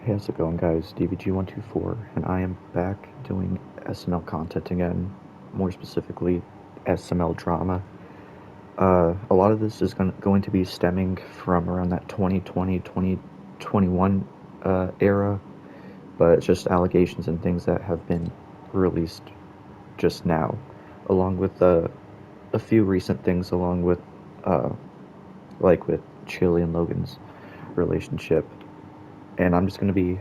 Hey, how's it going, guys? DVG124, and I am back doing SML content again, more specifically SML drama. A lot of this is going to be stemming from around that 2020, 2021 era, but it's just allegations and things that have been released just now, along with a few recent things, along with like with Chili and Logan's relationship. And I'm just going to be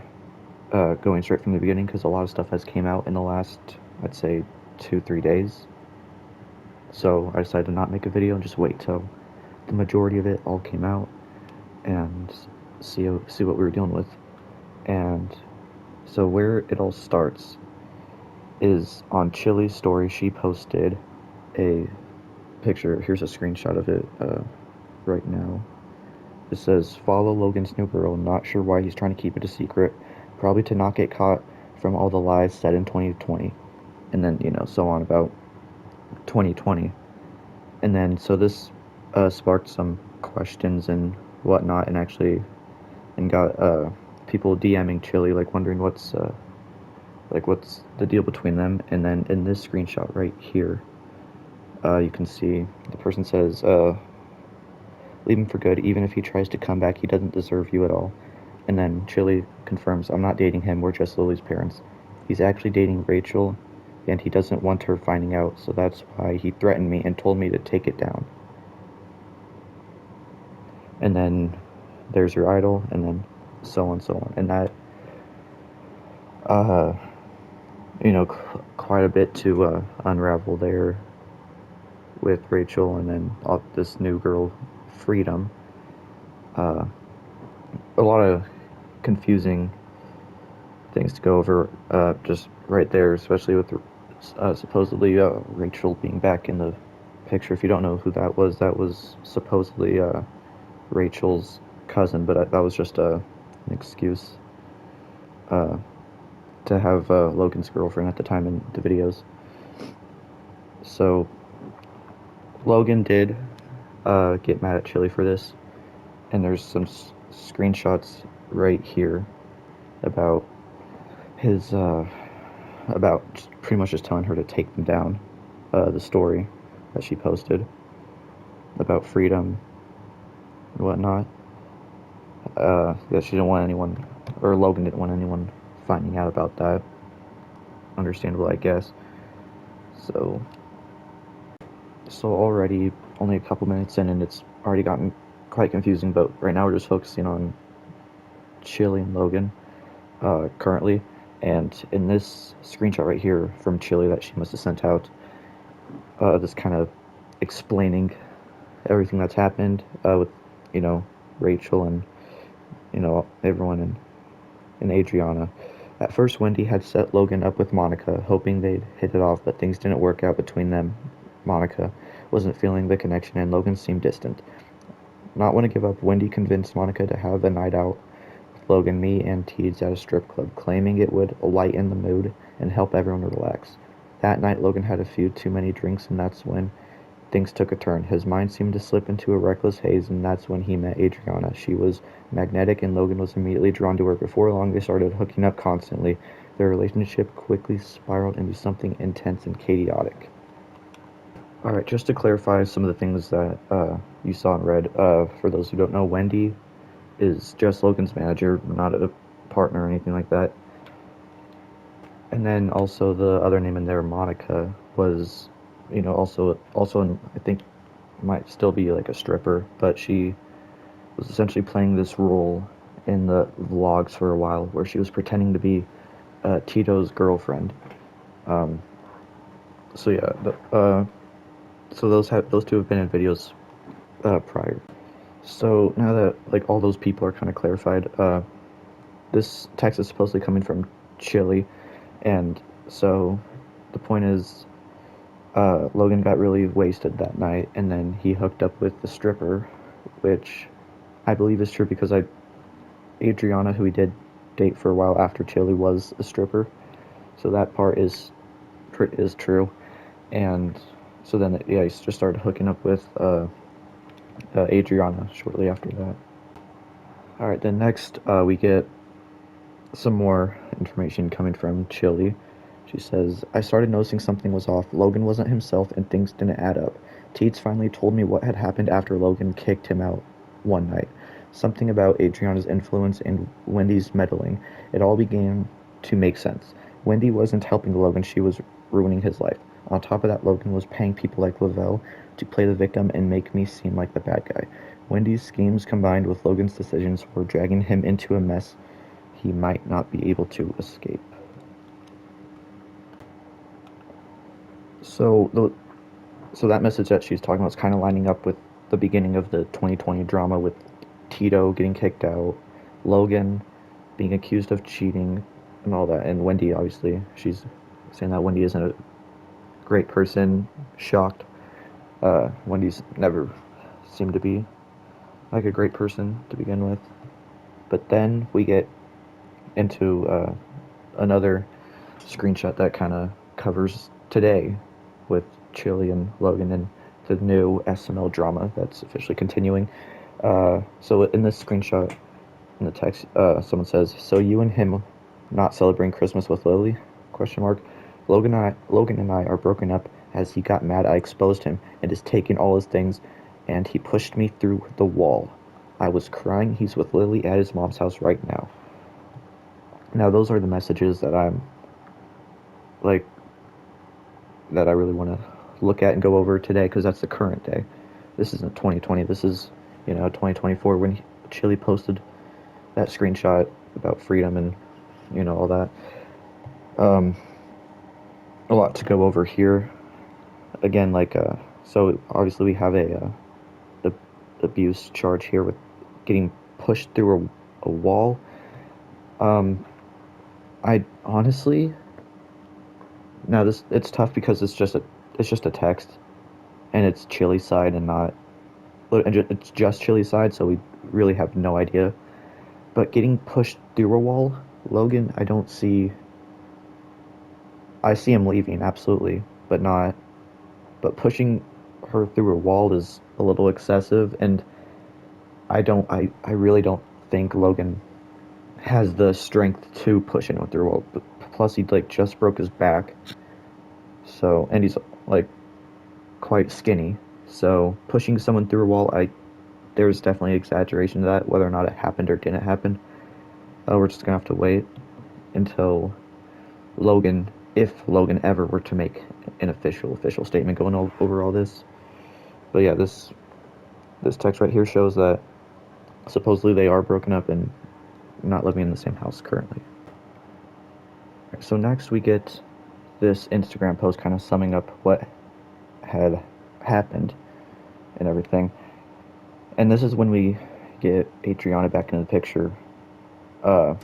going straight from the beginning because a lot of stuff has came out in the last, I'd say, 2-3 days. So I decided to not make a video and just wait till the majority of it all came out and see what we were dealing with. And so where it all starts is on Chili's story. She posted a picture. Here's a screenshot of it right now. It says, "Follow Logan's new girl. Not sure why he's trying to keep it a secret. Probably to not get caught from all the lies said in 2020." And then, so on about 2020. And then, so this sparked some questions and whatnot, and got people DMing Chili, like wondering what's the deal between them. And then in this screenshot right here, you can see the person says, "Leave him for good. Even if he tries to come back, he doesn't deserve you at all." And then Chili confirms, "I'm not dating him. We're just Lily's parents. He's actually dating Rachel, and he doesn't want her finding out, so that's why he threatened me and told me to take it down." And then there's your idol, and then so on, so on. And that, quite a bit to unravel there with Rachel, and then this new girl, Freedom. A lot of confusing things to go over just right there, especially with supposedly Rachel being back in the picture. If you don't know who that was supposedly Rachel's cousin, but that was just an excuse to have Logan's girlfriend at the time in the videos. So Logan did get mad at Chili for this, and there's some screenshots right here about his about pretty much just telling her to take them down. The story that she posted about Freedom and whatnot. Yeah, she didn't want anyone, or Logan didn't want anyone finding out about that. Understandable, I guess. So already only a couple minutes in, and it's already gotten quite confusing. But right now we're just focusing on Chili and Logan currently. And in this screenshot right here from Chili that she must have sent out, this kind of explaining everything that's happened with, Rachel and, everyone and Adriana. At first, Wendy had set Logan up with Monica, hoping they'd hit it off, but things didn't work out between them. Monica wasn't feeling the connection, and Logan seemed distant. Not want to give up, Wendy convinced Monica to have a night out with Logan, me, and Teeds at a strip club, claiming it would lighten the mood and help everyone relax. That night, Logan had a few too many drinks, and that's when things took a turn. His mind seemed to slip into a reckless haze, and that's when he met Adriana. She was magnetic, and Logan was immediately drawn to her. Before long, they started hooking up constantly. Their relationship quickly spiraled into something intense and chaotic. Alright, just to clarify some of the things that you saw and read, for those who don't know, Wendy is just Logan's manager, not a partner or anything like that. And then also the other name in there, Monica, was, also I think might still be like a stripper, but she was essentially playing this role in the vlogs for a while where she was pretending to be Tito's girlfriend. So yeah, so those two have been in videos prior. So now that all those people are kind of clarified, this text is supposedly coming from Chili, and so the point is, Logan got really wasted that night, and then he hooked up with the stripper, which I believe is true because Adriana, who he did date for a while after Chili, was a stripper, so that part is true. And so then he just started hooking up with Adriana shortly after that. Alright, then next we get some more information coming from Chili. She says, I started noticing something was off. Logan wasn't himself and things didn't add up. Teets finally told me what had happened after Logan kicked him out one night. Something about Adriana's influence and Wendy's meddling. It all began to make sense. Wendy wasn't helping Logan, she was ruining his life. On top of that, Logan was paying people like Lavelle to play the victim and make me seem like the bad guy. Wendy's schemes combined with Logan's decisions were dragging him into a mess he might not be able to escape. So so that message that she's talking about is kind of lining up with the beginning of the 2020 drama with Tito getting kicked out, Logan being accused of cheating, and all that. And Wendy, obviously, she's saying that Wendy isn't a great person. Shocked. Wendy's never seemed to be like a great person to begin with. But then we get into another screenshot that kind of covers today with Chili and Logan and the new SML drama that's officially continuing. So in this screenshot, in the text, someone says, "So you and him not celebrating Christmas with Lily?" Question mark. Logan and I are broken up as he got mad I exposed him and is taking all his things, and he pushed me through the wall. I was crying. He's with Lily at his mom's house right now. Now those are the messages that I'm like that I really want to look at and go over today because that's the current day. This isn't 2020. This is 2024 when Chili posted that screenshot about freedom and all that. A lot to go over here. Again, so obviously we have a abuse charge here with getting pushed through a wall. I honestly, now this it's tough because it's just a text, and it's Chili's side and not, it's just Chili's side, so we really have no idea. But getting pushed through a wall, Logan, I don't see. I see him leaving absolutely, but not. But pushing her through a wall is a little excessive, and I really don't think Logan has the strength to push anyone through a wall. Plus, he just broke his back, so and he's like quite skinny. So pushing someone through a wall, there's definitely exaggeration to that. Whether or not it happened or didn't happen, we're just gonna have to wait until Logan, if Logan ever were to make an official statement going over all this. But yeah, this text right here shows that supposedly they are broken up and not living in the same house currently. Right, so next we get this Instagram post kind of summing up what had happened and everything. And this is when we get Adriana back into the picture, the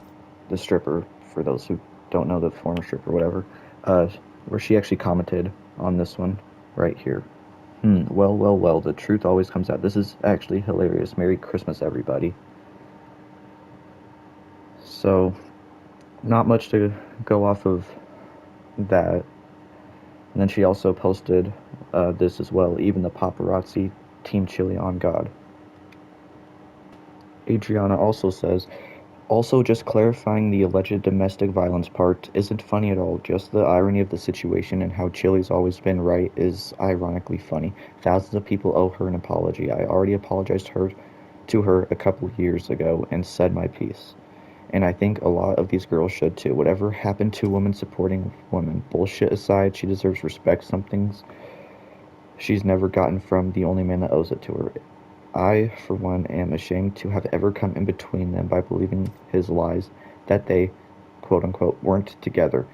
stripper, for those who don't know, the former stripper, whatever, where she actually commented on this one right here. Well, the truth always comes out. This is actually hilarious. Merry Christmas, everybody. So, not much to go off of that. And then she also posted this as well. Even the paparazzi, Team Chili on God. Adriana also says, also just clarifying the alleged domestic violence part isn't funny at all. Just the irony of the situation and how Chili's always been right is ironically funny. Thousands of people owe her an apology. I already apologized to her a couple years ago and said my piece. And I think a lot of these girls should too. Whatever happened to women supporting women, bullshit aside, she deserves respect. Some things she's never gotten from the only man that owes it to her. I, for one, am ashamed to have ever come in between them by believing his lies that they, quote unquote, weren't together,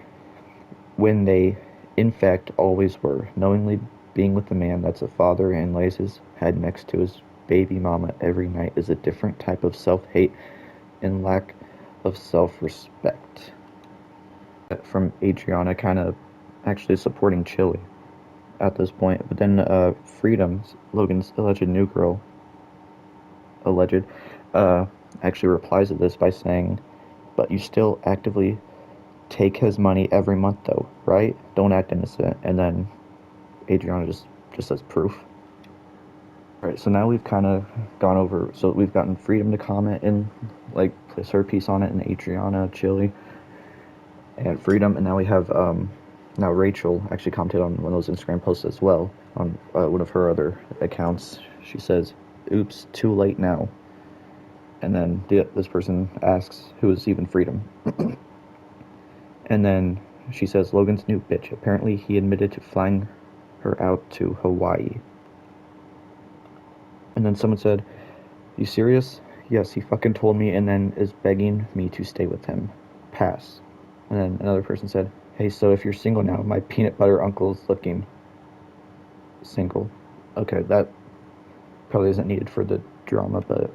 when they, in fact, always were. Knowingly being with a man that's a father and lays his head next to his baby mama every night is a different type of self-hate and lack of self-respect. From Adriana kind of actually supporting Chili at this point. But then Freedom, Logan's alleged new girl, alleged, actually replies to this by saying, but you still actively take his money every month though, right? Don't act innocent. And then Adriana just says proof. All right, so now we've kind of gone over, so we've gotten Freedom to comment in place her piece on it, and Adriana, Chili, and Freedom. And now we have now Rachel actually commented on one of those Instagram posts as well on one of her other accounts. She says, "Oops, too late now." And then this person asks, "Who is even Freedom?" And then she says, "Logan's new bitch. Apparently he admitted to flying her out to Hawaii." And then someone said, "You serious?" "Yes, he fucking told me and then is begging me to stay with him. Pass." And then another person said, "Hey, so if you're single now, my peanut butter uncle's looking single." Okay, that probably isn't needed for the drama, but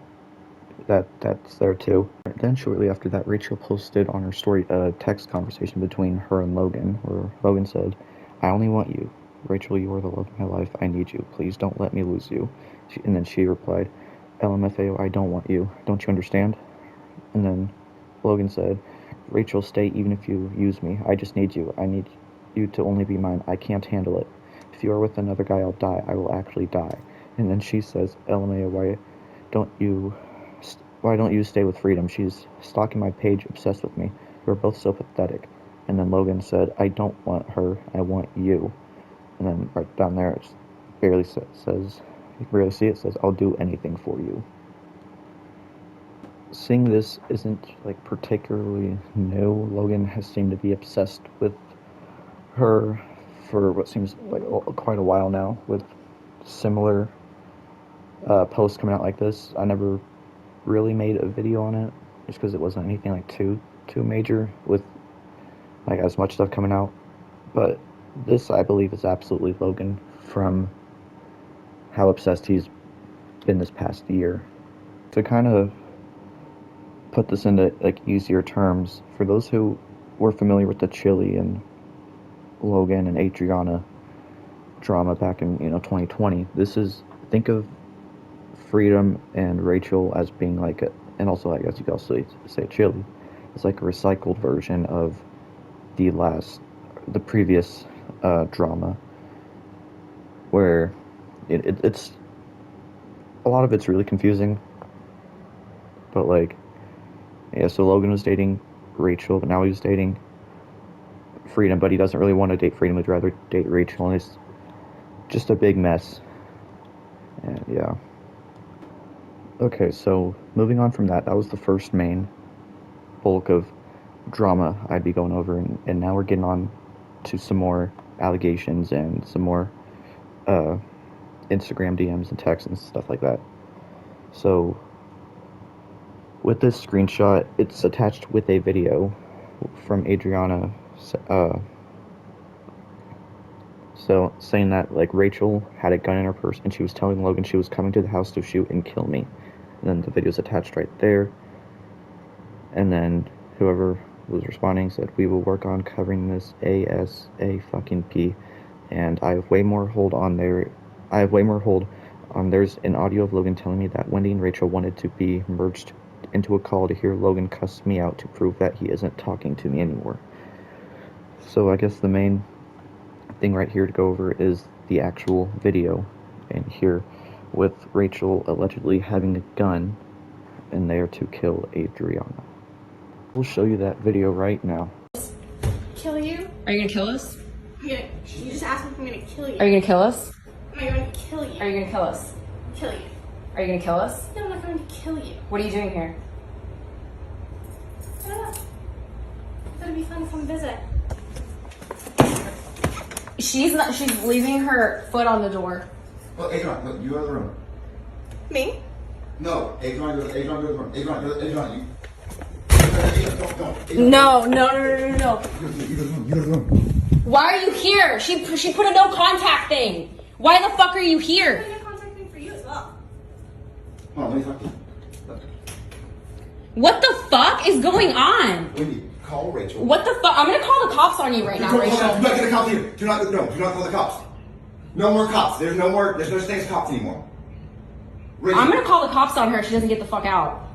that's there too. Then shortly after that, Rachel posted on her story a text conversation between her and Logan, where Logan said, "I only want you. Rachel, you are the love of my life. I need you. Please don't let me lose you." And then she replied, "LMFAO, I don't want you. Don't you understand?" And then Logan said, "Rachel, stay even if you use me. I just need you. I need you to only be mine. I can't handle it. If you are with another guy, I'll die. I will actually die." And then she says, "LMAO, why don't you stay with Freedom? She's stalking my page, obsessed with me. We're both so pathetic." And then Logan said, "I don't want her. I want you." And then right down there, it barely says, you can barely see it, says, "I'll do anything for you." Seeing this isn't like particularly new. Logan has seemed to be obsessed with her for what seems like quite a while now, with similar posts coming out like this. I never really made a video on it just because it wasn't anything like too major with like as much stuff coming out, but this I believe is absolutely Logan from how obsessed he's been this past year. To kind of put this into like easier terms, for those who were familiar with the Chili and Logan and Adriana drama back in 2020, this is, think of Freedom and Rachel as being like and also I guess you could also say Chili, it's like a recycled version of the previous drama, where it's a lot of it's really confusing, but like, yeah, so Logan was dating Rachel, but now he's dating Freedom, but he doesn't really want to date Freedom, he'd rather date Rachel, and it's just a big mess. And yeah. Okay, so moving on from that was the first main bulk of drama I'd be going over, and now we're getting on to some more allegations and some more Instagram DMs and texts and stuff like that. So with this screenshot, it's attached with a video from Adriana, so saying that like Rachel had a gun in her purse and she was telling Logan she was coming to the house to shoot and kill me. And then the video's attached right there. And then whoever was responding said, "We will work on covering this ASAP. And I have way more hold on there. There's an audio of Logan telling me that Wendy and Rachel wanted to be merged into a call to hear Logan cuss me out to prove that he isn't talking to me anymore." So I guess the main thing right here to go over is the actual video, and here with Rachel allegedly having a gun in there to kill Adriana. We'll show you that video right now. Kill you? Are you gonna kill us? You just asked me if I'm gonna kill you. Are you gonna kill us? Am I going to kill you? Are you gonna kill us? Kill you. Are you gonna kill us? No, I'm not going to kill you. What are you doing here? I don't know. I thought it'd be fun to come visit. She's leaving her foot on the door. Well, Adrian, look, you go to the room. Me? No, Adrian, go to the room. Adrian, you. Adrian, don't. No. You go to the room. Why are you here? She put a no contact thing. Why the fuck are you here? I'm going to contact me for you as well. Hold on, let me talk to you. What the fuck is going on? Wendy, call Rachel. What the fuck? I'm gonna call the cops on you right now, Rachel. Do not get the cops here. Do not call the cops. No more cops. There's no such thing as cops anymore. Rachel. I'm gonna call the cops on her if she doesn't get the fuck out.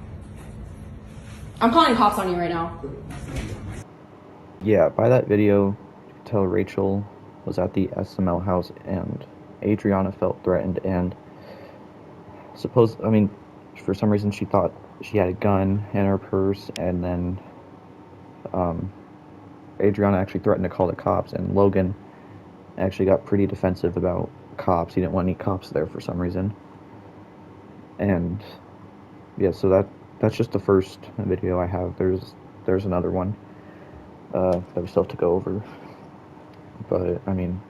I'm calling cops on you right now. Yeah, by that video, you could tell Rachel was at the SML house and Adriana felt threatened, and for some reason she thought she had a gun in her purse, and then Adriana actually threatened to call the cops, and Logan actually got pretty defensive about cops. He didn't want any cops there for some reason. And yeah, so that's just the first video I have. There's another one that we still have to go over. But I mean,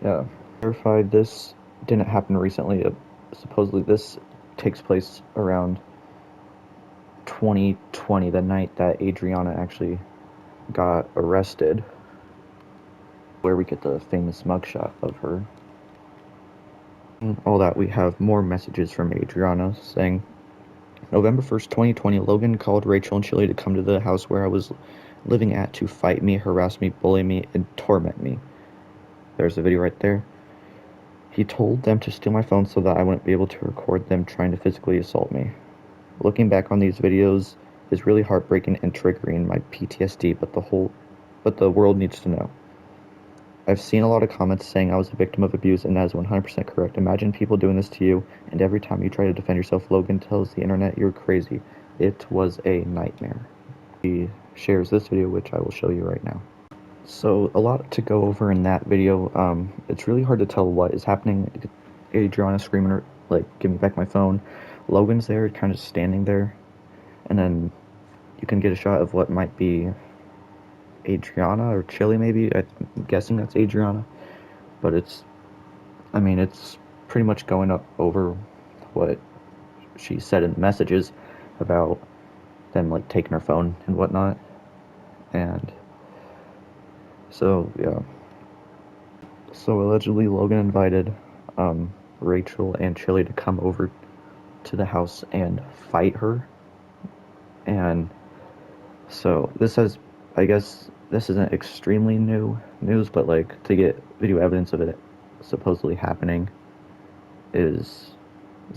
yeah, verified this didn't happen recently. Supposedly this takes place around 2020, the night that Adriana actually got arrested, where we get the famous mugshot of her. And all that, we have more messages from Adriana saying, November 1st, 2020, Logan called Rachel and Chili to come to the house where I was living at to fight me, harass me, bully me, and torment me. There's the video right there. He told them to steal my phone so that I wouldn't be able to record them trying to physically assault me. Looking back on these videos is really heartbreaking and triggering my PTSD, but the world needs to know. I've seen a lot of comments saying I was a victim of abuse, and that is 100% correct. Imagine people doing this to you, and every time you try to defend yourself, Logan tells the internet you're crazy. It was a nightmare. He shares this video, which I will show you right now. So, a lot to go over in that video. It's really hard to tell what is happening. Adriana screaming, like, give me back my phone. Logan's there, kind of standing there, and then you can get a shot of what might be Adriana or Chili, maybe. I'm guessing that's Adriana, but it's pretty much going up over what she said in the messages about them, like, taking her phone and whatnot. And so yeah, so allegedly Logan invited Rachel and Chili to come over to the house and fight her. And so this has, I guess this isn't extremely new news, but like, to get video evidence of it supposedly happening is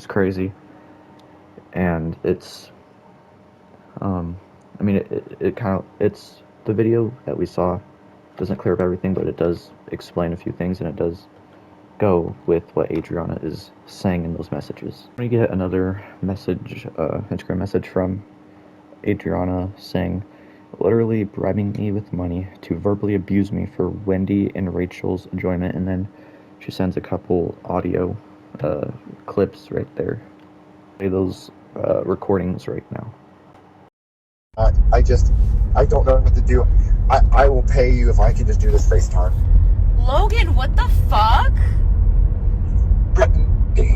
crazy. And it's I mean, it's the video that we saw doesn't clear up everything, but it does explain a few things, and it does go with what Adriana is saying in those messages. We get another message, Instagram message from Adriana saying, literally bribing me with money to verbally abuse me for Wendy and Rachel's enjoyment, and then she sends a couple audio clips right there. Play those recordings right now. I don't know what to do. I will pay you if I can just do this FaceTime. Logan, what the fuck?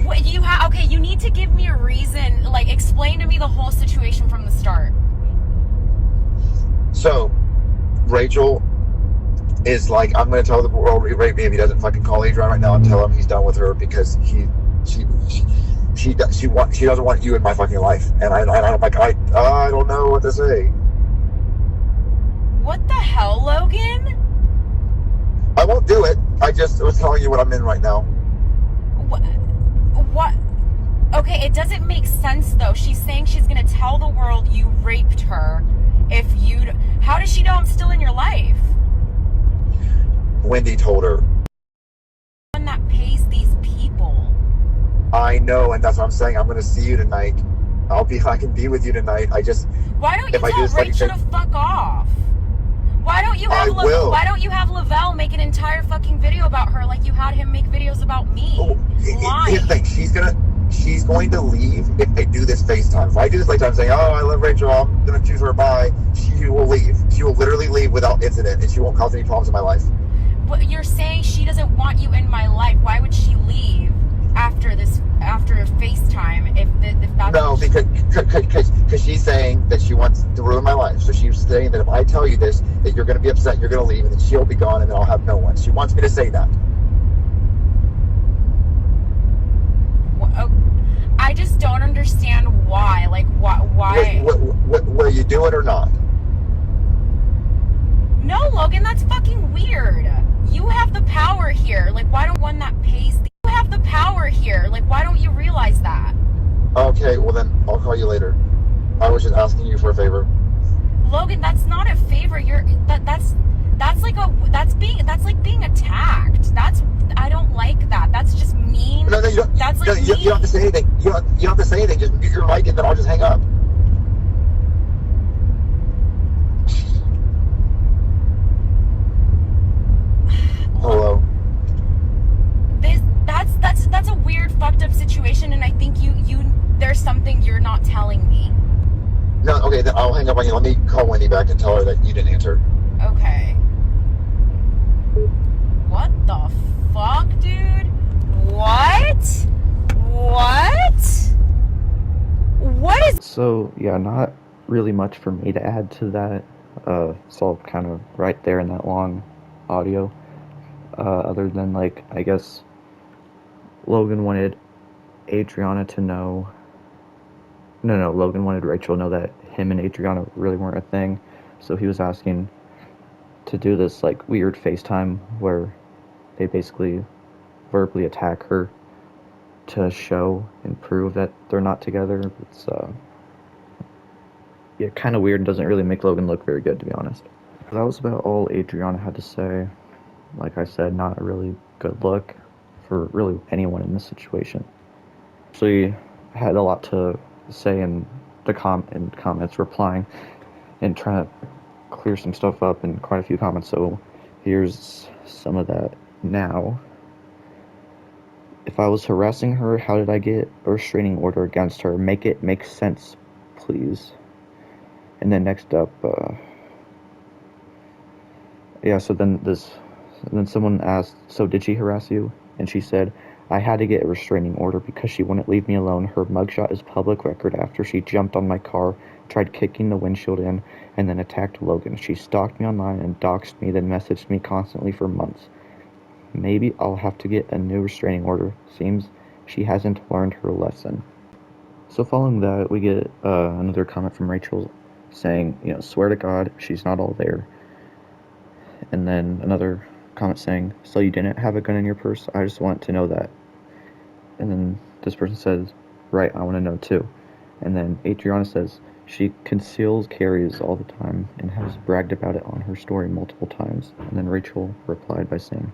What you okay, you need to give me a reason, like, explain to me the whole situation from the start. So, Rachel is like, I'm going to tell the world he raped me if he doesn't fucking call Adrian right now and tell him he's done with her, because she doesn't want you in my fucking life. And I'm like, I don't know what to say. What the hell, Logan? I won't do it. I just was telling you what I'm in right now. What? Okay, it doesn't make sense though. She's saying she's gonna tell the world you raped her if you. How does she know I'm still in your life? Wendy told her. One that pays these people. I know, and that's what I'm saying. I'm gonna see you tonight. I can be with you tonight. Why don't you tell Rachel to fuck off? Why don't you have Lavelle make an entire fucking video about her like you had him make videos about me? Here's the thing. She's going to leave if they do this FaceTime. If I do this FaceTime saying, oh, I love Rachel, I'm going to choose her, bye, she will leave. She will literally leave without incident, and she won't cause any problems in my life. But you're saying she doesn't want you in my life. Why would she leave after a FaceTime if that's... No, because she's saying that she wants to ruin my life. So she's saying that if I tell you this, that you're going to be upset, you're going to leave, and then she'll be gone, and then I'll have no one. She wants me to say that. I just don't understand why. Like, why? Will you do it or not? No, Logan, that's fucking weird. You have the power here. Like, why don't one that pays... You have the power here. Like, why don't you realize that? Okay, well then, I'll call you later. I was just asking you for a favor. Logan, that's not a favor. That's like being attacked. I don't like that. That's just mean. No, you don't. That's like you don't have to say anything. You don't have to say anything. Just mute your mic and then I'll just hang up. hang up on you. Let me call Wendy back and tell her that you didn't answer. Okay. What the fuck, dude? What? What is... So, yeah, not really much for me to add to that. It's all kind of right there in that long audio. Other than, like, I guess Logan wanted Adriana to know... No, Logan wanted Rachel to know that him and Adriana really weren't a thing. So he was asking to do this, like, weird FaceTime where they basically verbally attack her to show and prove that they're not together. It's, yeah, kind of weird and doesn't really make Logan look very good, to be honest. That was about all Adriana had to say. Like I said, not a really good look for really anyone in this situation. Actually had a lot to say in the comments, replying and trying to clear some stuff up in quite a few comments, so here's some of that now. If I was harassing her, how did I get a restraining order against her? Make it make sense, please. And then next up, yeah, so then someone asked, so did she harass you? And she said, I had to get a restraining order because she wouldn't leave me alone. Her mugshot is public record after she jumped on my car, tried kicking the windshield in, and then attacked Logan. She stalked me online and doxed me, then messaged me constantly for months. Maybe I'll have to get a new restraining order. Seems she hasn't learned her lesson. So following that, we get another comment from Rachel saying, swear to God, she's not all there. And then another comment saying, so you didn't have a gun in your purse? I just want to know that. And then this person says, right, I want to know too. And then Adriana says, she conceals carries all the time and has bragged about it on her story multiple times. And then Rachel replied by saying,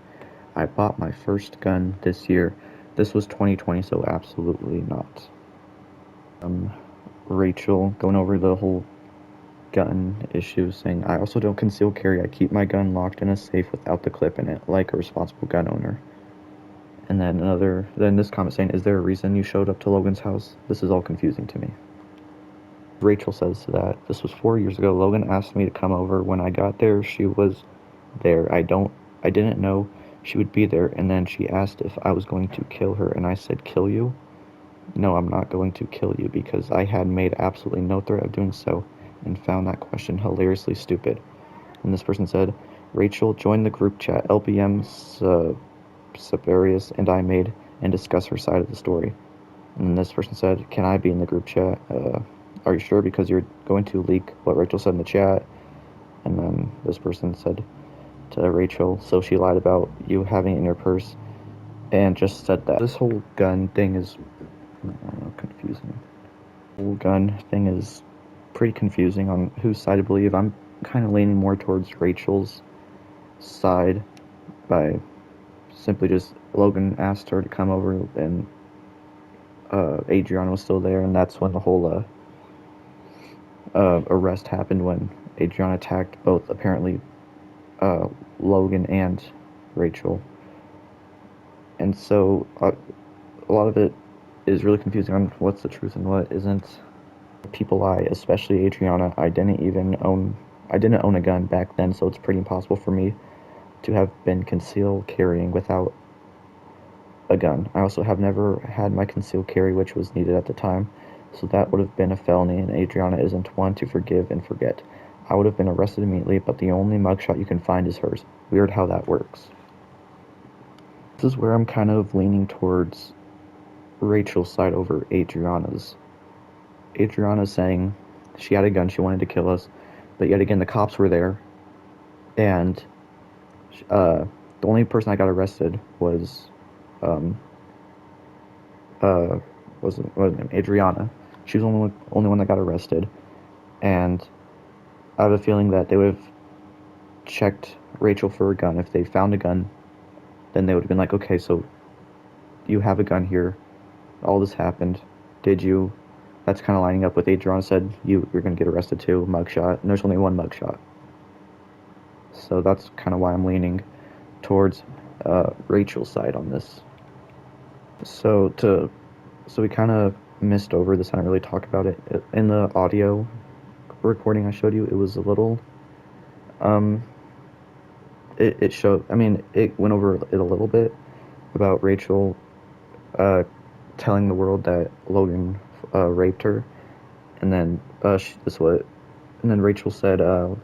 I bought my first gun this year. This was 2020, so absolutely not. Rachel going over the whole gun issue, saying, I also don't conceal carry. I keep my gun locked in a safe without the clip in it, like a responsible gun owner. And then this comment saying, is there a reason you showed up to Logan's house? This is all confusing to me. Rachel says to that, this was 4 years ago. Logan asked me to come over. When I got there, she was there. I didn't know she would be there. And then she asked if I was going to kill her. And I said, kill you? No, I'm not going to kill you, because I had made absolutely no threat of doing so and found that question hilariously stupid. And this person said, Rachel joined the group chat. LBM Sabarius and I made and discuss her side of the story. And this person said, can I be in the group chat? Are you sure? Because you're going to leak what Rachel said in the chat. And then this person said to Rachel, so she lied about you having it in your purse and just said that. This whole gun thing is, I don't know, confusing. The whole gun thing is pretty confusing on whose side to believe. I'm kind of leaning more towards Rachel's side by simply just Logan asked her to come over and Adriana was still there, and that's when the whole arrest happened, when Adriana attacked both apparently Logan and Rachel. And so a lot of it is really confusing on what's the truth and what isn't. People lie, especially Adriana. I didn't own a gun back then, so it's pretty impossible for me to have been concealed carrying without a gun. I also have never had my concealed carry, which was needed at the time, so that would have been a felony, and Adriana isn't one to forgive and forget. I would have been arrested immediately, but the only mugshot you can find is hers. Weird how that works. This is where I'm kind of leaning towards Rachel's side over Adriana's. Adriana's saying she had a gun, she wanted to kill us, but yet again the cops were there, and the only person that got arrested was wasn't her name? Adriana. She was the only one that got arrested, and I have a feeling that they would have checked Rachel for a gun. If they found a gun, then they would have been like, okay, so you have a gun here, all this happened, did you? That's kind of lining up with Adriana said you're going to get arrested too, mugshot, and there's only one mugshot. So that's kind of why I'm leaning towards Rachel's side on this. So we kind of missed over this. I didn't really talk about it in the audio recording I showed you, it was a little, it showed, I mean, it went over it a little bit about Rachel, telling the world that Logan, raped her, and then, and then Rachel said,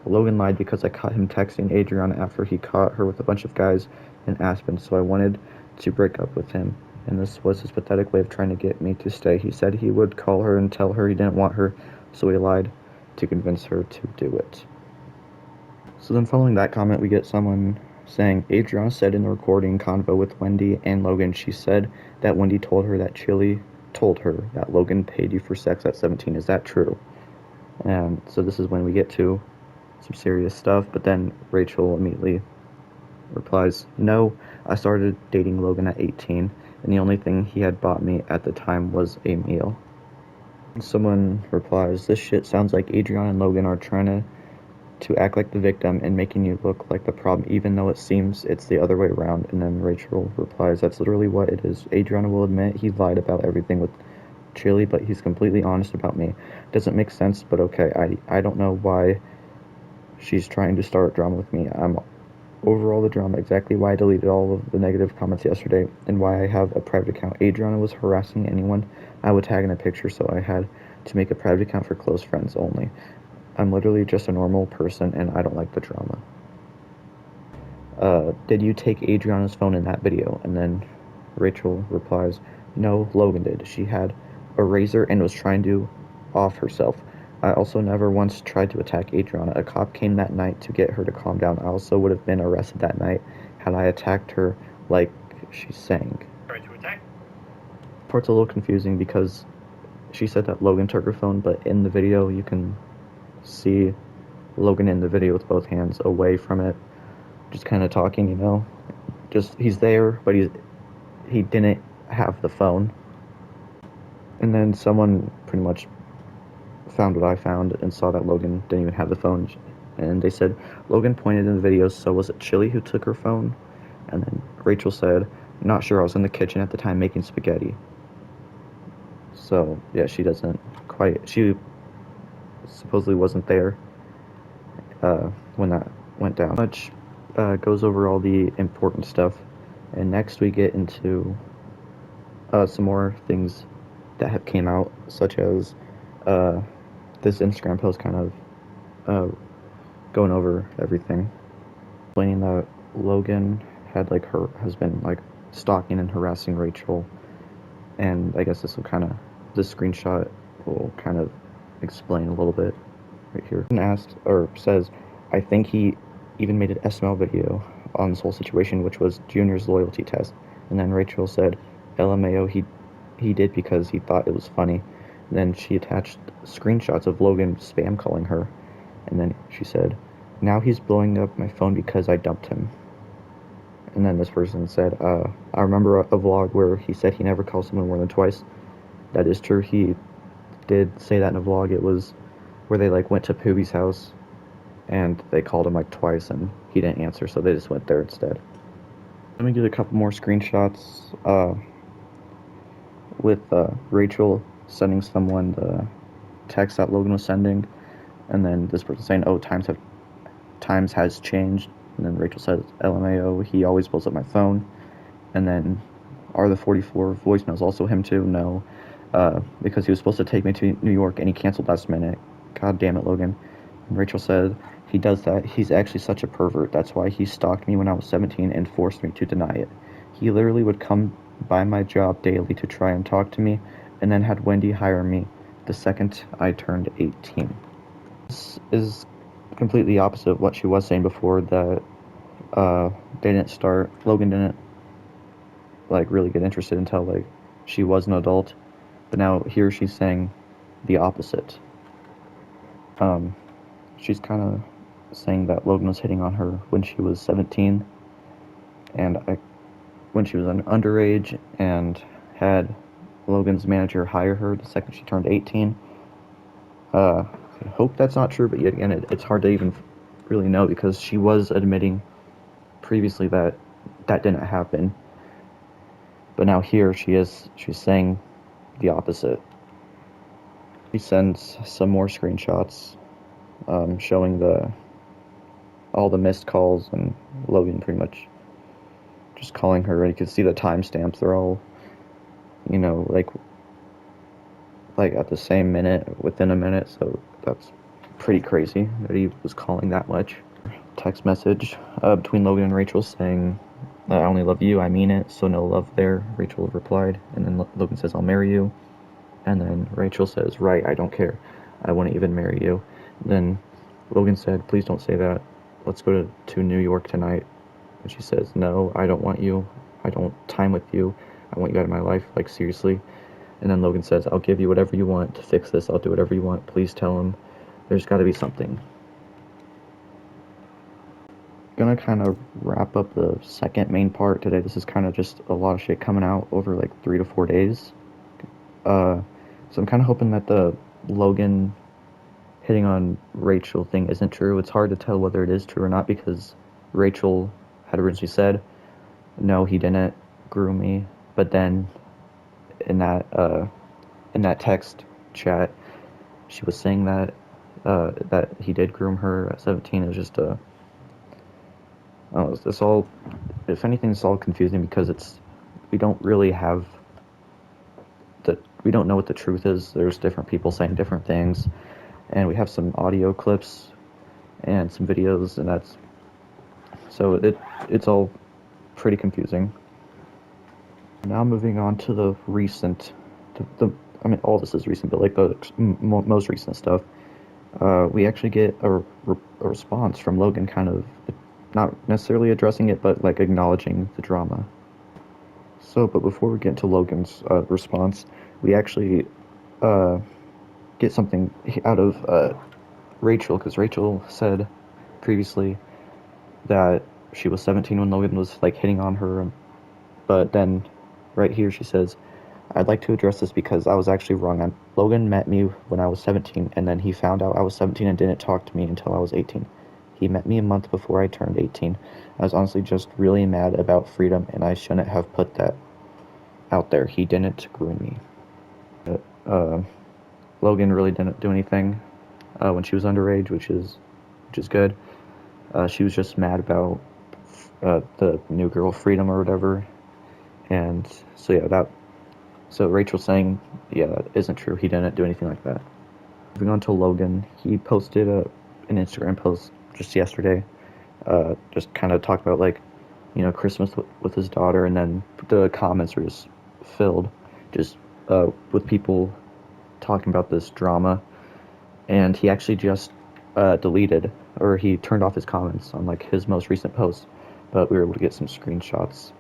Logan lied because I caught him texting Adriana after he caught her with a bunch of guys in Aspen, so I wanted to break up with him, and this was his pathetic way of trying to get me to stay. He said he would call her and tell her he didn't want her, so he lied to convince her to do it. So then following that comment, we get someone saying, Adriana said in the recording convo with Wendy and Logan, she said that Wendy told her that Chili told her that Logan paid you for sex at 17. Is that true? And so this is when we get to some serious stuff, but then Rachel immediately replies, no, I started dating Logan at 18, and the only thing he had bought me at the time was a meal. And someone replies, this shit sounds like Adriana and Logan are trying to act like the victim and making you look like the problem, even though it seems it's the other way around. And then Rachel replies, that's literally what it is. Adriana will admit he lied about everything with Chili, but he's completely honest about me. Doesn't make sense, but okay. I don't know why she's trying to start drama with me. I'm over all the drama, exactly why I deleted all of the negative comments yesterday, and why I have a private account. Adriana was harassing anyone I would tag in a picture, so I had to make a private account for close friends only. I'm literally just a normal person, and I don't like the drama. Did you take Adriana's phone in that video? And then Rachel replies, no, Logan did. She had a razor and was trying to off herself. I also never once tried to attack Adriana. A cop came that night to get her to calm down. I also would have been arrested that night had I attacked her like she's saying. Tried to attack? Part's a little confusing because she said that Logan took her phone, but in the video you can see Logan in the video with both hands away from it, just kind of talking, you know, just he's there, but he didn't have the phone. And then someone pretty much found what I found and saw that Logan didn't even have the phone, and they said Logan pointed in the video, so was it Chili who took her phone? And then Rachel said, not sure, I was in the kitchen at the time making spaghetti. So yeah, she supposedly wasn't there when that went down. Much goes over all the important stuff, and next we get into some more things that have came out, such as this Instagram post kind of going over everything, explaining that Logan has been stalking and harassing Rachel, and I guess this screenshot will kind of explain a little bit right here. And says, I think he even made an SML video on this whole situation, which was Junior's loyalty test. And then Rachel said, LMAO, he did because he thought it was funny. And then she attached screenshots of Logan spam calling her. And then she said, now he's blowing up my phone because I dumped him. And then this person said, I remember a vlog where he said he never calls someone more than twice. That is true. He did say that in a vlog. It was where they went to Poobie's house and they called him twice and he didn't answer, so they just went there instead. Let me get a couple more screenshots with Rachel sending someone the text that Logan was sending, and then this person saying, oh, times has changed, and then Rachel says, LMAO, he always blows up my phone. And then, are the 44 voicemails also him too? No, because he was supposed to take me to New York and he canceled last minute. God damn it, Logan. And Rachel said, he does that. He's actually such a pervert. That's why he stalked me when I was 17 and forced me to deny it. He literally would come by my job daily to try and talk to me, and then had Wendy hire me the second I turned 18. This is completely opposite of what she was saying before, that Logan didn't really get interested until she was an adult, but now here she's saying the opposite. She's kind of saying that Logan was hitting on her when she was 17, and when she was underage, and had Logan's manager hire her the second she turned 18. I hope that's not true, but yet again, it's hard to even really know, because she was admitting previously that didn't happen. But now here she's saying the opposite. She sends some more screenshots showing all the missed calls and Logan pretty much just calling her. And you can see the timestamps. They're all, like at the same minute, within a minute. So that's pretty crazy that he was calling that much. Text message between Logan and Rachel saying, "I only love you, I mean it, so no love there." Rachel replied, and then Logan says, "I'll marry you." And then Rachel says, "Right, I don't care. I wouldn't even marry you." Then Logan said, "Please don't say that. Let's go to New York tonight." And she says, "No, I don't want you. I don't time with you. I want you out of my life, like seriously." And then Logan says, "I'll give you whatever you want to fix this. I'll do whatever you want. Please tell him. There's got to be something." Gonna kind of wrap up the second main part today. This is kind of just a lot of shit coming out over like 3 to 4 days. So I'm kind of hoping that the Logan hitting on Rachel thing isn't true. It's hard to tell whether it is true or not because Rachel had originally said, "No, he didn't groom me." But then in that text chat, she was saying that that he did groom her at 17. It was just it's all, if anything, it's all confusing because we don't really have we don't know what the truth is. There's different people saying different things, and we have some audio clips and some videos, and so it's all pretty confusing. Now moving on to the recent, I mean, all this is recent, but like the most recent stuff. We actually get a response from Logan, kind of not necessarily addressing it, but like acknowledging the drama. So, but before we get into Logan's response, we actually get something out of Rachel, because Rachel said previously that she was 17 when Logan was like hitting on her, but then right here she says, "I'd like to address this because I was actually wrong. Logan met me when I was 17, and then he found out I was 17 and didn't talk to me until I was 18. He met me a month before I turned 18. I was honestly just really mad about freedom, and I shouldn't have put that out there. He didn't groom me." Logan really didn't do anything when she was underage, which is good. She was just mad about the new girl, Freedom or whatever, and so yeah, so Rachel's saying, yeah, that isn't true. He didn't do anything like that. Moving on to Logan, he posted an Instagram post just yesterday, just kind of talked about like, Christmas with his daughter, and then the comments were just filled, just with people talking about this drama, and he actually just deleted, or he turned off his comments on like his most recent post, but we were able to get some screenshots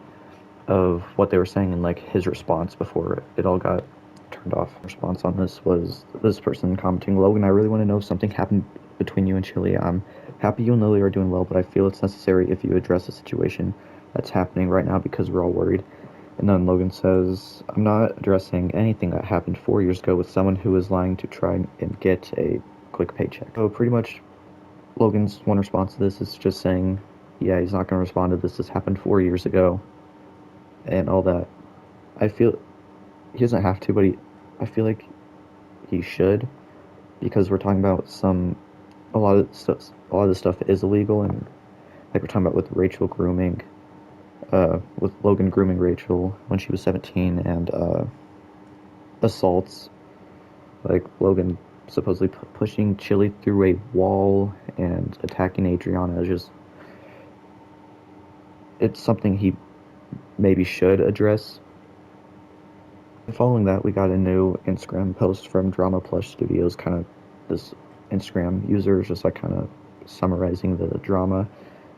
of what they were saying and like his response before it all got turned off. Response on this was this person commenting, "Logan, I really want to know if something happened between you and Chili. I'm happy you and Lily are doing well, but I feel it's necessary if you address the situation that's happening right now because we're all worried." And then Logan says, "I'm not addressing anything that happened 4 years ago with someone who is lying to try and get a quick paycheck." So pretty much Logan's one response to this is just saying, yeah, he's not going to respond to this. This happened 4 years ago and all that. I feel he doesn't have to, but I feel like he should, because we're talking about a lot of this stuff is illegal, and like we're talking about with Rachel grooming, with Logan grooming Rachel when she was 17, and assaults, like Logan supposedly pushing Chili through a wall and attacking Adriana. It's something he maybe should address. And following that, we got a new Instagram post from Drama Plus Studios, kind of this Instagram user is just like kind of summarizing the drama.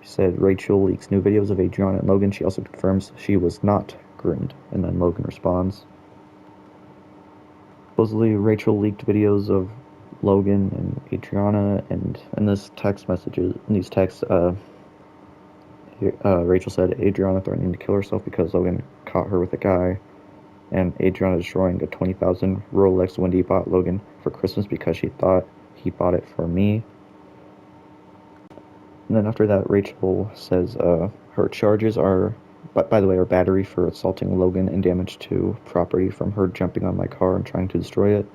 She said, "Rachel leaks new videos of Adriana and Logan. She also confirms she was not groomed." And then Logan responds, supposedly Rachel leaked videos of Logan and Adriana, and in these texts, Rachel said Adriana threatening to kill herself because Logan caught her with a guy, and Adriana destroying a 20,000 Rolex Wendy bought Logan for Christmas because she thought he bought it for me. And then after that, Rachel says her charges are, by the way, are battery for assaulting Logan and damage to property from her jumping on my car and trying to destroy it.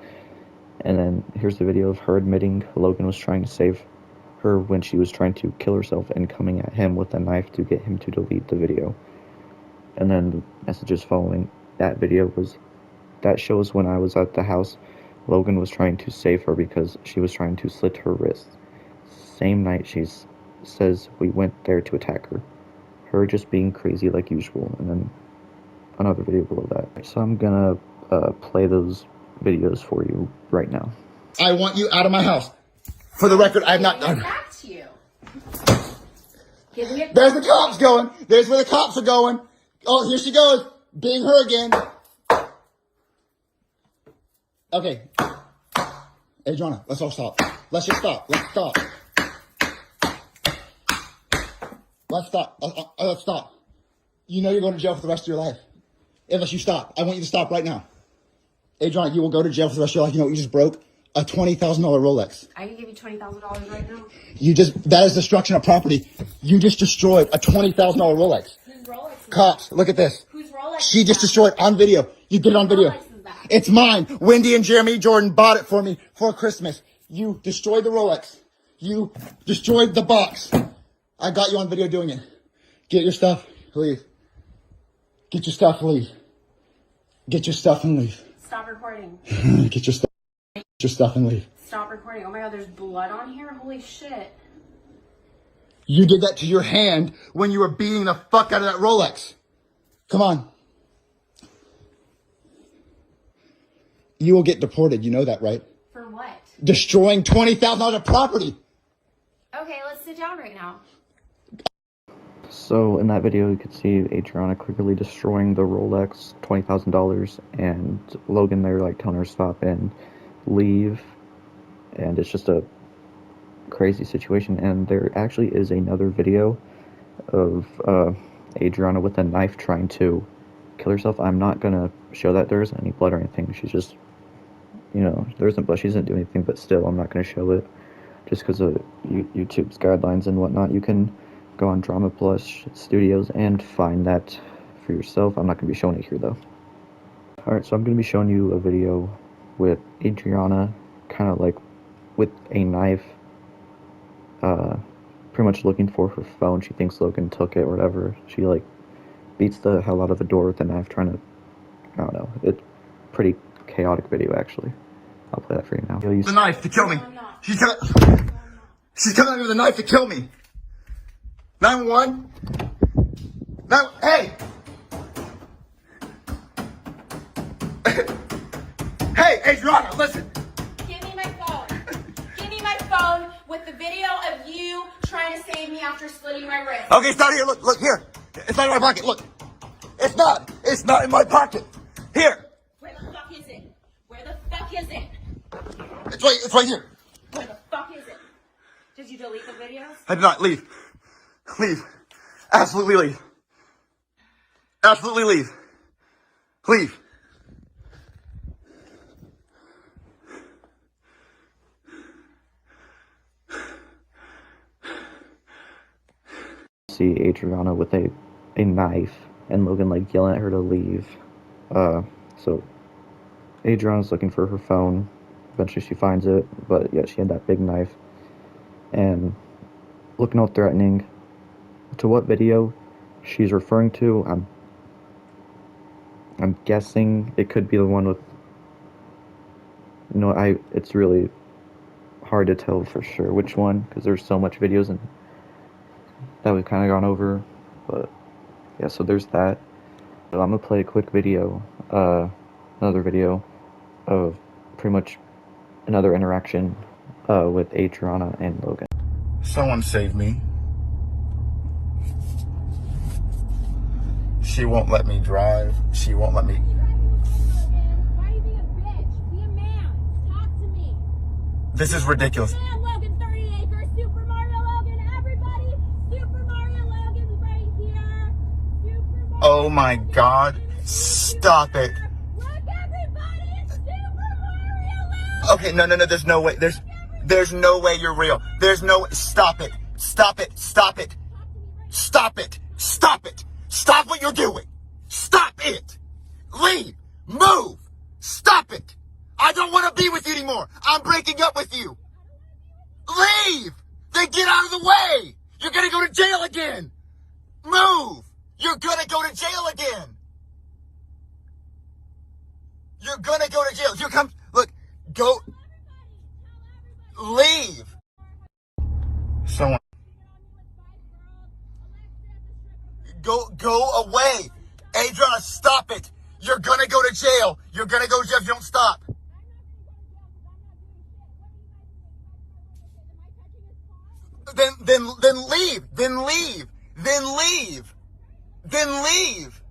And then here's the video of her admitting Logan was trying to save her when she was trying to kill herself and coming at him with a knife to get him to delete the video. And then the messages following that video was, that shows when I was at the house, Logan was trying to save her because she was trying to slit her wrist. Same night she says we went there to attack her. Her just being crazy like usual. And then another video below that. So I'm gonna play those videos for you right now. I want you out of my house. For the record, I have not done. Back to you. Give me a There's the cops going. There's where the cops are going. Oh, here she goes. Being her again. Okay. Adriana, let's all stop. Let's just stop. Let's stop. Let's stop. Let's stop. You know you're going to jail for the rest of your life. Unless you stop. I want you to stop right now. Adriana, you will go to jail for the rest of your life. You know what you just broke? A $20,000 Rolex. I can give you $20,000 right now. That is destruction of property. You just destroyed a $20,000 Rolex. Whose Rolex is Cops, look at this. Whose Rolex She just destroyed on video. You get it on video. Rolex is that? It's mine. Wendy and Jeremy Jordan bought it for me for Christmas. You destroyed the Rolex. You destroyed the box. I got you on video doing it. Get your stuff, leave. Get your stuff, leave. Get your stuff and leave. Stop recording. Get your stuff. Get your stuff and leave. Stop recording. Oh my god, there's blood on here? Holy shit. You did that to your hand when you were beating the fuck out of that Rolex. Come on. You will get deported. You know that, right? For what? Destroying $20,000 of property. Okay, let's sit down right now. So in that video, you could see Adriana clearly destroying the Rolex, $20,000, and Logan there like telling her to stop and leave, and it's just a crazy situation. And there actually is another video of Adriana with a knife trying to kill herself. I'm not gonna show that there isn't any blood or anything. She's just, you know, there isn't blood. She doesn't do anything, but still, I'm not gonna show it just because of YouTube's guidelines and whatnot. You can go on Drama Plus Studios and find that for yourself. I'm not going to be showing it here though. Alright, so I'm going to be showing you a video with Adriana kind of like with a knife, pretty much looking for her phone. She thinks Logan took it or whatever. She like beats the hell out of a door with a knife trying to, I don't know, it's pretty chaotic video actually. I'll play that for you now. The knife to kill me. She's coming with a knife to kill me. 911. Hey! Hey, Adriana, listen. Give me my phone. Give me my phone with the video of you trying to save me after slitting my wrist. Okay, it's not here. Look here. It's not in my pocket. Look. It's not in my pocket. Here. Where the fuck is it? Where the fuck is it? It's right here. Where the fuck is it? Did you delete the videos? I did not. Leave. Leave. Absolutely leave. Absolutely leave. Leave. See Adriana with a knife and Logan like yelling at her to leave. So Adriana's looking for her phone. Eventually she finds it, but yeah, she had that big knife and looking all threatening. To what video she's referring to, I'm guessing it could be the one with, you know, it's really hard to tell for sure which one because there's so much videos and that we've kind of gone over, but yeah, so there's that. So I'm gonna play a quick video, another video of pretty much another interaction with Adriana and Logan. Someone save me. She won't let me drive. She won't let me. Why are you being a bitch? Be a man. Talk to me. This is ridiculous. Man, Logan 30 acres, Super Mario Logan, everybody. Super Mario Logan's right here. Super Mario Oh my God. Stop it. Look, everybody, it's Super Mario Logan. Okay, no. There's no way. There's no way you're real. There's no way. Stop it. Stop it. Stop it. Stop it. Stop it. Stop what you're doing. Stop it. Leave. Move. Stop it. I don't want to be with you anymore. I'm breaking up with you. Leave! Then get out of the way! You're gonna go to jail again! Move! You're gonna go to jail again! You're gonna go to jail. Here comes, look, go, leave! Someone. Go away! Adriana, stop it! You're gonna go to jail! You're gonna go to jail if you don't stop! Then leave! Then leave! Then leave! Then leave!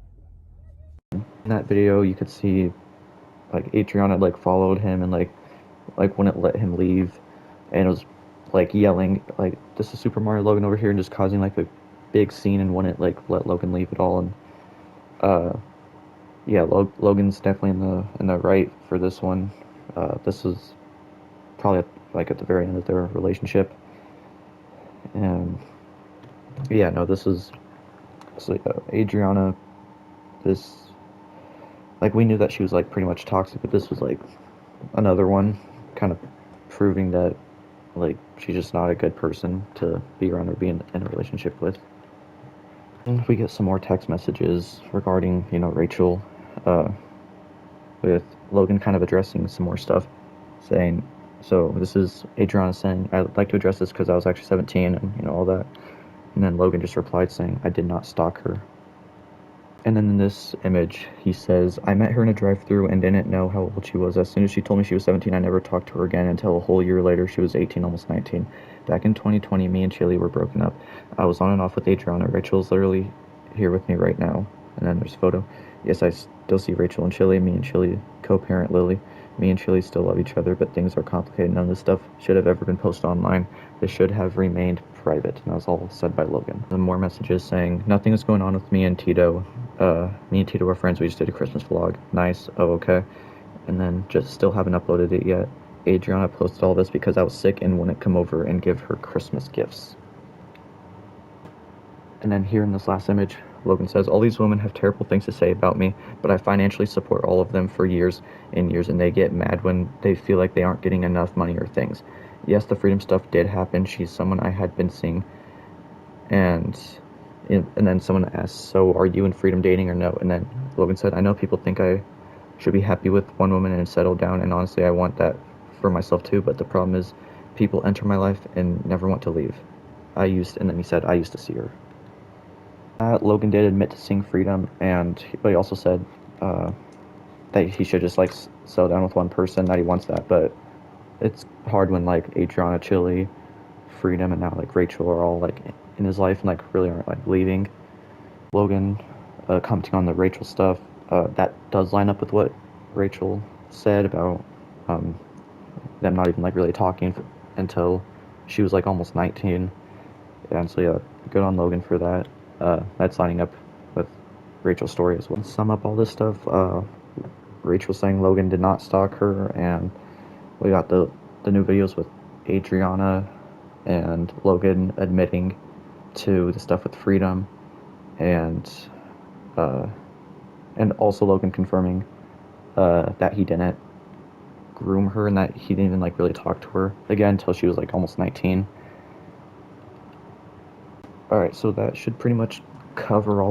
In that video, you could see like Adriana like followed him and like wouldn't let him leave, and it was like yelling like, "This is Super Mario Logan over here," and just causing like a big scene and wouldn't like let Logan leave at all. And yeah, Logan's definitely in the right for this one. This was probably like at the very end of their relationship, and yeah, no, this is so, Adriana. This, like, we knew that she was like pretty much toxic, but this was like another one, kind of proving that like she's just not a good person to be around or be in a relationship with. And we get some more text messages regarding, you know, Rachel, with Logan kind of addressing some more stuff, saying, so this is Adriana saying, "I'd like to address this because I was actually 17 and, you know, all that." And then Logan just replied saying, "I did not stalk her." And then in this image, he says, "I met her in a drive-thru and didn't know how old she was. As soon as she told me she was 17, I never talked to her again until a whole year later she was 18, almost 19. Back in 2020, me and Chili were broken up. I was on and off with Adriana. Rachel's literally here with me right now." And then there's a photo. "Yes, I still see Rachel and Chili. Me and Chili co-parent Lily. Me and Chili still love each other, but things are complicated. None of this stuff should have ever been posted online. This should have remained private." And that was all said by Logan. And more messages saying, "Nothing is going on with me and Tito. Me and Tito are friends. We just did a Christmas vlog. Nice. Oh, okay." And then just still haven't uploaded it yet. "Adriana posted all this because I was sick and wouldn't come over and give her Christmas gifts." And then here in this last image, Logan says, "All these women have terrible things to say about me, but I financially support all of them for years and years, and they get mad when they feel like they aren't getting enough money or things. Yes, the freedom stuff did happen. She's someone I had been seeing." And then someone asked, "So are you and Freedom dating or no?" And then Logan said, "I know people think I should be happy with one woman and settle down, and honestly, I want that for myself too, but the problem is people enter my life and never want to leave. And then he said, "I used to see her." Logan did admit to seeing Freedom, but he also said that he should just like settle down with one person, that he wants that, but it's hard when like Adriana, Chili, Freedom, and now like Rachel are all like in his life and like really aren't like leaving. Logan commenting on the Rachel stuff, that does line up with what Rachel said about them not even like really talking until she was like almost 19. And so yeah, good on Logan for that. That's lining up with Rachel's story as well. To sum up all this stuff, Rachel saying Logan did not stalk her, and we got the new videos with Adriana and Logan admitting to the stuff with Freedom, and also Logan confirming that he didn't groom her and that he didn't even like really talk to her again until she was like almost 19. Alright, so that should pretty much cover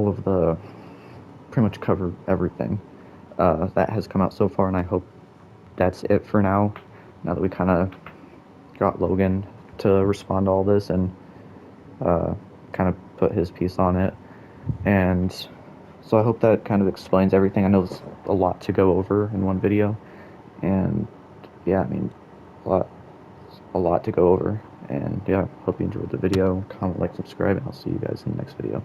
everything that has come out so far, and I hope that's it for now that we kind of got Logan to respond to all this and kind of put his piece on it. And so I hope that kind of explains everything. I know it's a lot to go over in one video, and yeah, I mean, a lot to go over. And yeah, hope you enjoyed the video. Comment, like, subscribe, and I'll see you guys in the next video.